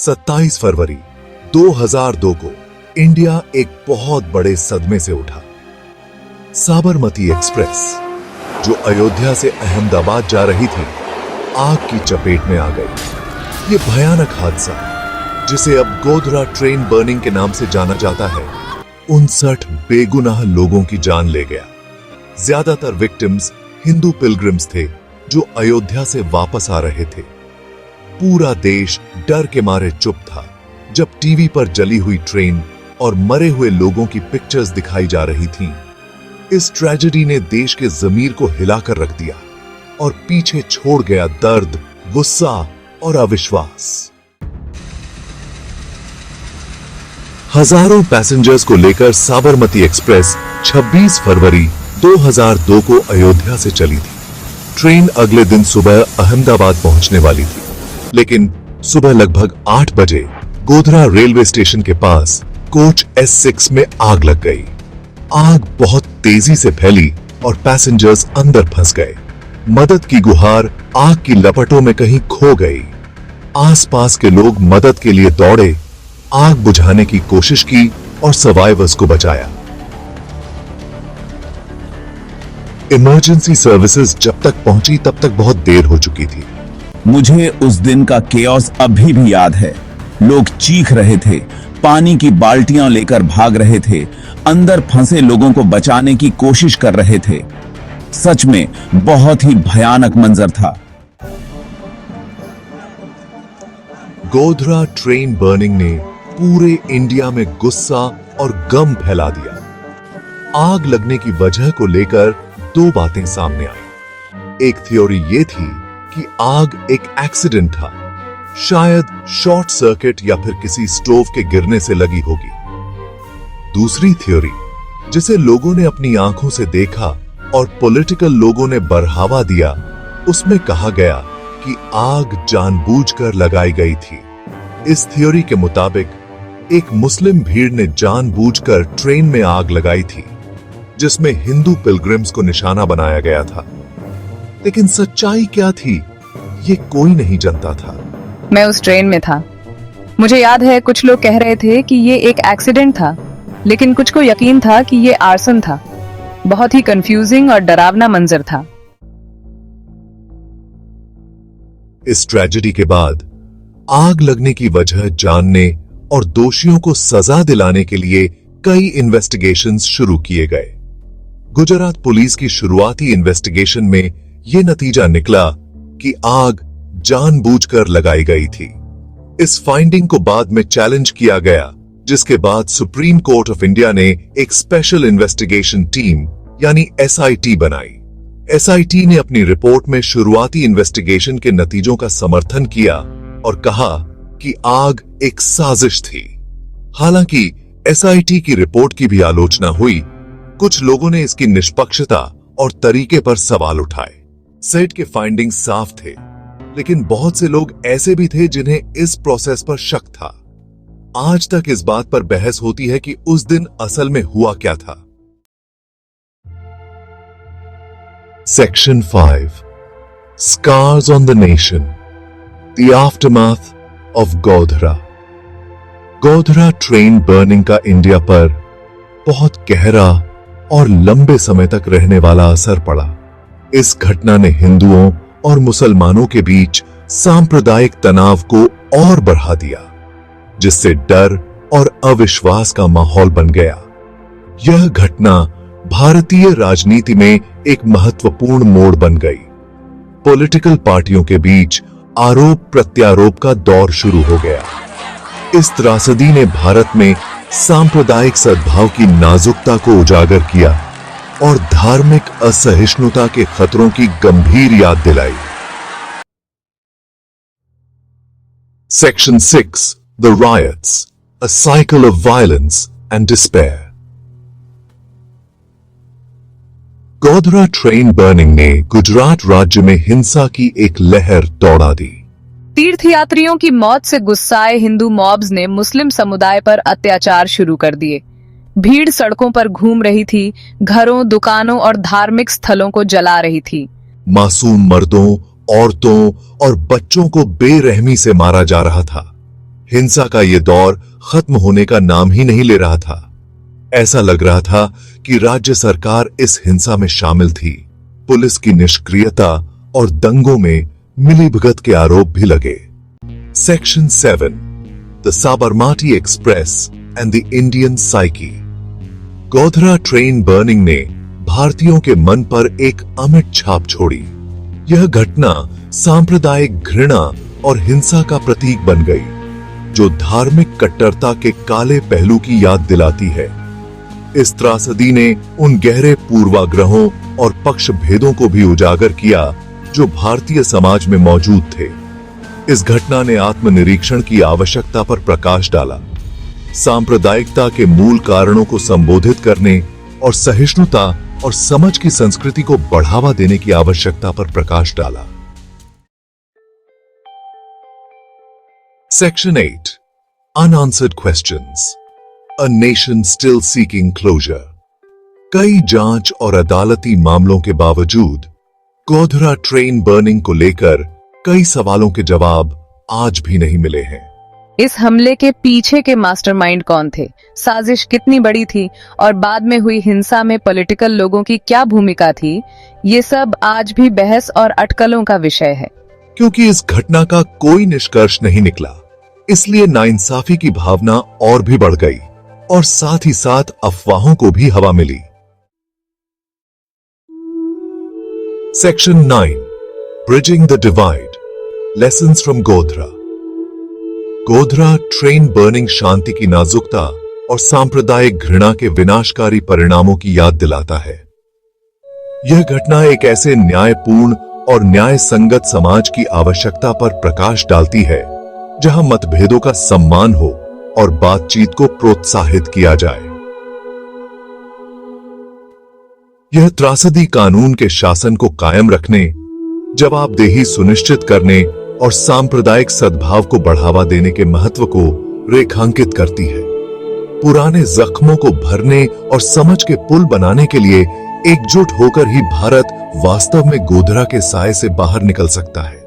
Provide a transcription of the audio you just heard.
27 फरवरी 2002 को इंडिया एक बहुत बड़े सदमे से उठा। साबरमती एक्सप्रेस जो अयोध्या से अहमदाबाद जा रही थी, आग की चपेट में आ गई। ये भयानक हादसा, जिसे अब गोधरा ट्रेन बर्निंग के नाम से जाना जाता है, 59 बेगुनाह लोगों की जान ले गया। ज्यादातर विक्टिम्स हिंदू पिलग्रिम्स थे जो अयोध्या से वापस आ रहे थे। पूरा देश डर के मारे चुप था जब टीवी पर जली हुई ट्रेन और मरे हुए लोगों की पिक्चर्स दिखाई जा रही थीं। इस ट्रेजेडी ने देश के ज़मीर को हिलाकर रख दिया और पीछे छोड़ गया दर्द, गुस्सा और अविश्वास। हजारों पैसेंजर्स को लेकर साबरमती एक्सप्रेस 26 फरवरी 2002 को अयोध्या से चली थी। ट्रेन अगले दिन सुबह अहमदाबाद पहुंचने वाली थी, लेकिन सुबह लगभग 8 बजे गोधरा रेलवे स्टेशन के पास कोच S6 में आग लग गई। आग बहुत तेजी से फैली और पैसेंजर्स अंदर फंस गए। मदद की गुहार आग की लपटों में कहीं खो गई। आसपास के लोग मदद के लिए दौड़े, आग बुझाने की कोशिश की और सर्वाइवर्स को बचाया। इमरजेंसी सर्विसेज जब तक पहुंची तब तक बहुत देर हो चुकी थी। मुझे उस दिन का केओस अभी भी याद है। लोग चीख रहे थे, पानी की बाल्टियां लेकर भाग रहे थे, अंदर फंसे लोगों को बचाने की कोशिश कर रहे थे। सच में बहुत ही भयानक मंजर था। गोधरा ट्रेन बर्निंग ने पूरे इंडिया में गुस्सा और गम फैला दिया। आग लगने की वजह को लेकर 2 बातें सामने आई। एक थ्योरी ये थी कि आग एक एक्सीडेंट था, शायद शॉर्ट सर्किट या फिर किसी स्टोव के गिरने से लगी होगी। दूसरी थ्योरी, जिसे लोगों ने अपनी आंखों से देखा और पॉलिटिकल लोगों ने बढ़ावा दिया, उसमें कहा गया कि आग जानबूझकर लगाई गई थी। इस थ्योरी के मुताबिक एक मुस्लिम भीड़ ने जानबूझकर ट्रेन में आग लगाई थी, जिसमें हिंदू पिलग्रिम्स को निशाना बनाया गया था। लेकिन सच्चाई क्या थी, ये कोई नहीं जानता था। मैं उस ट्रेन में था। मुझे याद है कुछ लोग कह रहे थे कि ये एक एक्सीडेंट था, लेकिन कुछ को यकीन था कि ये आर्सन था। बहुत ही कंफ्यूजिंग और डरावना मंजर था। इस ट्रेजेडी के बाद आग लगने की वजह जानने और दोषियों को सजा दिलाने के लिए कई इन्वेस्टिगेशंस शुरू किए गए। गुजरात पुलिस की शुरुआती इन्वेस्टिगेशन में यह नतीजा निकला कि आग जानबूझकर लगाई गई थी। इस फाइंडिंग को बाद में चैलेंज किया गया, जिसके बाद सुप्रीम कोर्ट ऑफ इंडिया ने एक स्पेशल इन्वेस्टिगेशन टीम यानी SIT बनाई। SIT ने अपनी रिपोर्ट में शुरुआती इन्वेस्टिगेशन के नतीजों का समर्थन किया और कहा कि आग एक साजिश थी। हालांकि SIT की रिपोर्ट की भी आलोचना हुई। कुछ लोगों ने इसकी निष्पक्षता और तरीके पर सवाल उठाए। सेट के फाइंडिंग्स साफ थे, लेकिन बहुत से लोग ऐसे भी थे जिन्हें इस प्रोसेस पर शक था। आज तक इस बात पर बहस होती है कि उस दिन असल में हुआ क्या था। Section 5 scars on the nation, the aftermath of Godhra. Godhra train burning का इंडिया पर बहुत गहरा और लंबे समय तक रहने वाला असर पड़ा। इस घटना ने हिंदुओं और मुसलमानों के बीच सांप्रदायिक तनाव को और बढ़ा दिया, जिससे डर और अविश्वास का माहौल बन गया। यह घटना भारतीय राजनीति में एक महत्वपूर्ण मोड़ बन गई। पॉलिटिकल पार्टियों के बीच आरोप प्रत्यारोप का दौर शुरू हो गया। इस त्रासदी ने भारत में सांप्रदायिक सद्भाव की नाजुकता को उजागर किया और धार्मिक असहिष्णुता के खतरों की गंभीर याद दिलाई। Section 6 the riots, a cycle of violence and despair. Godhra train burning ने गुजरात राज्य में हिंसा की एक लहर दौड़ा दी। तीर्थयात्रियों की मौत से गुस्साए हिंदू मॉब्स ने मुस्लिम समुदाय पर अत्याचार शुरू कर दिए। भीड़ सड़कों पर घूम रही थी, घरों, दुकानों और धार्मिक स्थलों को जला रही थी। मासूम मर्दों, औरतों और बच्चों को बेरहमी से मारा जा रहा था। हिंसा का ये दौर खत्म होने का नाम ही नहीं ले रहा था। ऐसा लग रहा था कि राज्य सरकार इस हिंसा में शामिल थी। पुलिस की निष्क्रियता और दंगों में मिलीभगत के आरोप भी लगे। Section 7, the Sabarmati express and the Indian psyche. Godhra train burning ने भारतीयों के मन पर एक अमिट छाप छोड़ी। यह घटना सांप्रदायिक घृणा और हिंसा का प्रतीक बन गई, जो धार्मिक कट्टरता के काले पहलू की याद दिलाती है। इस त्रासदी ने उन गहरे पूर्वाग्रहों और पक्ष भेदों को भी उजागर किया जो भारतीय समाज में मौजूद थे। इस घटना ने आत्मनिरीक्षण की आवश्यकता पर प्रकाश डाला, सांप्रदायिकता के मूल कारणों को संबोधित करने और सहिष्णुता और समझ की संस्कृति को बढ़ावा देने की आवश्यकता पर प्रकाश डाला। Section 8, Unanswered Questions, A Nation Still Seeking Closure। कई जांच और अदालती मामलों के बावजूद गोधरा ट्रेन बर्निंग को लेकर कई सवालों के जवाब आज भी नहीं मिले हैं। इस हमले के पीछे के मास्टरमाइंड कौन थे, साजिश कितनी बड़ी थी और बाद में हुई हिंसा में पॉलिटिकल लोगों की क्या भूमिका थी, ये सब आज भी बहस और अटकलों का विषय है। क्योंकि इस घटना का कोई निष्कर्ष नहीं निकला, इसलिए नाइंसाफी की भावना और भी बढ़ गई और साथ ही साथ अफवाहों को भी हवा मिली। Section 9, bridging the divide, lessons from Godhra. Godhra train burning शांति की नाजुकता और सांप्रदायिक घृणा के विनाशकारी परिणामों की याद दिलाता है। यह घटना एक ऐसे न्यायपूर्ण और न्याय संगत समाज की आवश्यकता पर प्रकाश डालती है जहां मतभेदों का सम्मान हो और बातचीत को प्रोत्साहित किया जाए। यह त्रासदी कानून के शासन को कायम रखने, जवाबदेही सुनिश्चित करने और सांप्रदायिक सद्भाव को बढ़ावा देने के महत्व को रेखांकित करती है। पुराने जख्मों को भरने और समझ के पुल बनाने के लिए एकजुट होकर ही भारत वास्तव में गोधरा के साए से बाहर निकल सकता है।